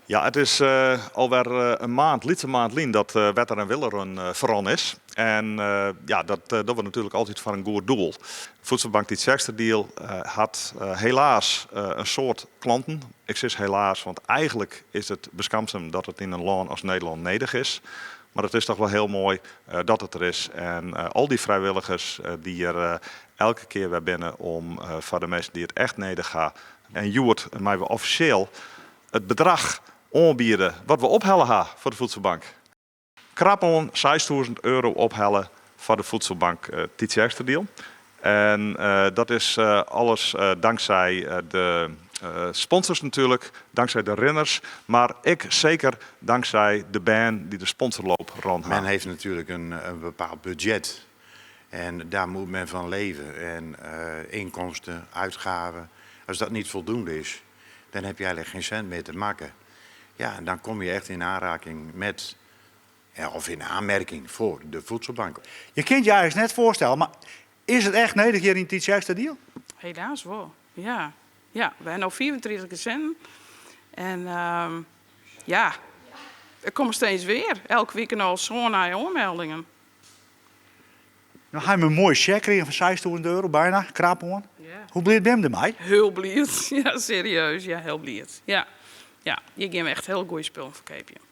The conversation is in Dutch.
Ja, het is alweer een maand, lietse maand lien dat Wetter en Willerun verron is. En ja, dat doen we natuurlijk altijd voor een goed doel. Voedselbank die Tjeksterdiel had helaas een soort klanten. Ik zeg helaas, want eigenlijk is het beschaamdzaam dat het in een land als Nederland nedig is. Maar het is toch wel heel mooi dat het er is. En al die vrijwilligers die er elke keer weer binnen om voor de mensen die het echt nedig gaan. En Joert, maar we officieel het bedrag aanbieden wat we ophellen gaan voor de voedselbank. Krap om €6.000 ophellen voor de voedselbank Tjeksterdiel. En dat is alles dankzij de sponsors natuurlijk, dankzij de renners, maar ik zeker dankzij de band die de sponsorloop rondhoudt. Men heeft natuurlijk een bepaald budget en daar moet men van leven. En inkomsten, uitgaven, als dat niet voldoende is, dan heb je eigenlijk geen cent meer te maken. Ja, en dan kom je echt in aanraking met, of in aanmerking voor de voedselbank. Je kunt je eigenlijk net voorstellen, maar is het echt nodig hier in het Tjeksterdiel? Helaas wel, ja. Ja, we hebben nu 34 gezinnen. En ja, er komen steeds weer. Elke week al zo'n aanmeldingen. Nou, hij heeft een mooie check gekregen van €6.000, bijna, krap hoor. Ja. Hoe blij ben je ermee? Heel blij. Ja, serieus. Ja, heel blij. Ja, ja, je geeft me echt heel goede spullen verkopen.